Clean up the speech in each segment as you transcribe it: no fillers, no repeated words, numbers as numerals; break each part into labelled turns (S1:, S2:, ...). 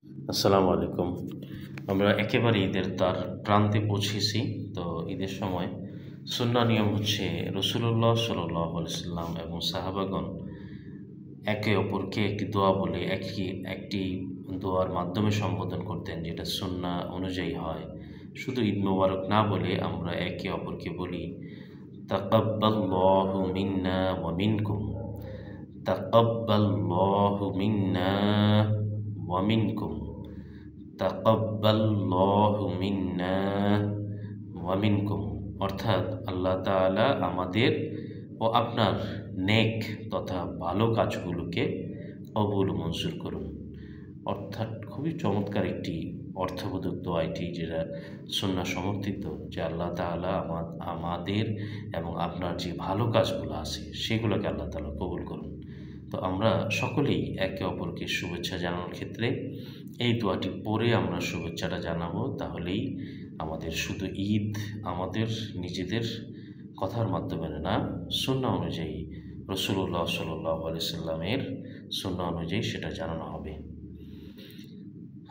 S1: আসসালামু আলাইকুম। আমরা একেবারে ঈদের তার প্রান্তে পৌঁছেছি। তো ঈদের সময় সুন্নাহ নিয়ম হচ্ছে রাসূলুল্লাহ সাল্লাল্লাহু আলাইহি সাল্লাম এবং সাহাবাগণ একে অপরকে একটি দোয়া বলে একটি দোয়ার মাধ্যমে সম্বোধন করতেন, যেটা সুন্নাহ অনুযায়ী হয়। শুধু ঈদ মোবারক না বলে আমরা একে অপরকে বলি তাকাব্বালাহু মিন্না ওয়া মিনকুম, তাকাব্বালাহু মিন্না ওয়া মিনকুম, তাকাব্বালাহু মিন্না ওয়া মিনকুম। অর্থাৎ আল্লাহ তাআলা আমাদের ও আপনার নেক তথা ভালো কাজগুলোকে কবুল মঞ্জুর করুন। অর্থাৎ খুবই চমৎকার একটি অর্থবোধক দোয়া এটি, যেটা সুন্নাহ সমর্থিত, যে আল্লাহ তাআলা আমাদের এবং আপনার যে ভালো কাজগুলো আছে সেগুলোকে আল্লাহ তাআলা কবুল করুন। তো আমরা সকলেই একে অপরকে শুভেচ্ছা জানানোর ক্ষেত্রে এই দোয়াটি পড়ে আমরা শুভেচ্ছাটা জানাবো। তাহলেই আমাদের শুধু ঈদ আমাদের নিজেদের কথার মাধ্যমে না, সুন্নাহ অনুযায়ী রাসূলুল্লাহ সাল্লাল্লাহু আলাইহি সাল্লামের সুন্নাহ অনুযায়ী সেটা জানানো হবে।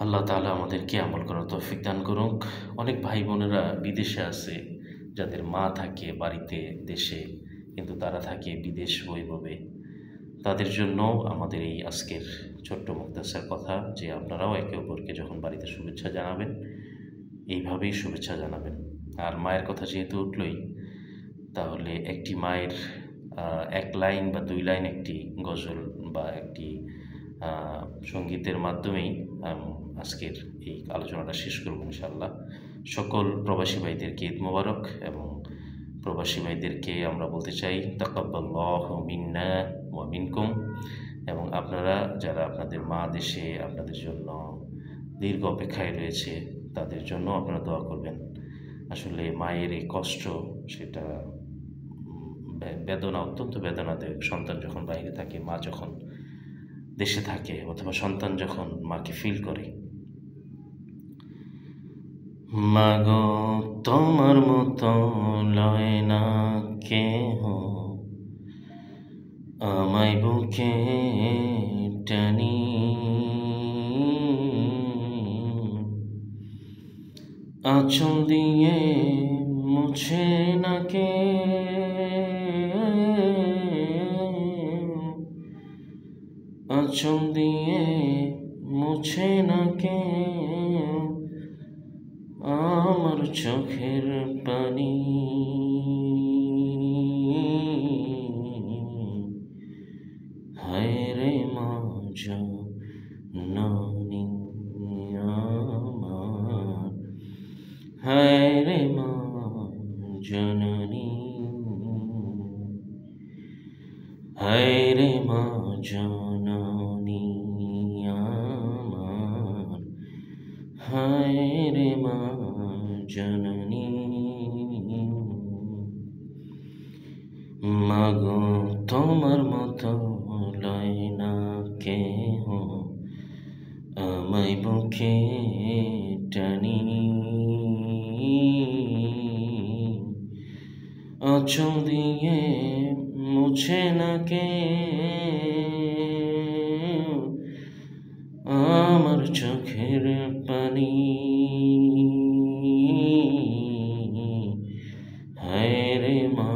S1: আল্লাহ তাআলা আমাদেরকে আমল করার তৌফিক দান করুক। অনেক ভাই বোনেরা বিদেশে আছে, যাদের মা থাকে বাড়িতে দেশে, কিন্তু তারা থাকে বিদেশ বৈভবে। তাদের জন্য আমাদের এই আজকের ছোট্ট মুক্তাসার কথা, যে আপনারাও একে অপরকে যখন বাড়িতে শুভেচ্ছা জানাবেন এইভাবেই শুভেচ্ছা জানাবেন। আর মায়ের কথা যেহেতু উঠলই, তাহলে একটি মায়ের এক লাইন বা দুই লাইন একটি গজল বা একটি সঙ্গীতের মাধ্যমেই আজকের এই আলোচনাটা শেষ করব ইনশাআল্লাহ। সকল প্রবাসী ভাইদেরকে ঈদ মোবারক, এবং প্রবাসী ভাইদেরকে আমরা বলতে চাই তাকাব্বালাহু মিন্না ওয়া মিনকুম। এবং আপনারা যারা আপনাদের মা দেশে আপনাদের জন্য দীর্ঘ অপেক্ষায় রয়েছে, তাদের জন্য আপনারা দোয়া করবেন। আসলে মায়ের এই কষ্ট, সেটা বেদনা, অত্যন্ত বেদনাদায়ক। সন্তান যখন বাইরে থাকে, মা যখন দেশে থাকে, অথবা সন্তান যখন মাকে ফিল করে। মাগো তোমার মতো লয় না কেহ, আমায় বুকে টানি, আঁচল দিয়ে মুছে না কে, আঁচল দিয়ে মুছে না কে আমার চোখের পানি। হায় রে মা জননী আমার, হায় রে মা জননী, হায় রে মা জননী আমার, হায় রে মা জননী। মাগো তোমার মতো লয় না কেহ, আমায় বুকে টানি, আঁচল দিয়ে মুছে না কে আমার চোখের পানি। হায় রে মা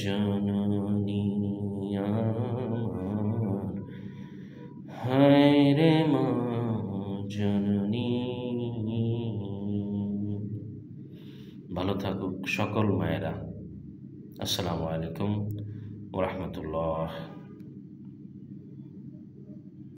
S1: জননী আমার, হায় রে মা জননী। ভালো থাকুক সকল মায়েরা। আসসালামু আলাইকুম ওয়া রাহমাতুল্লাহ।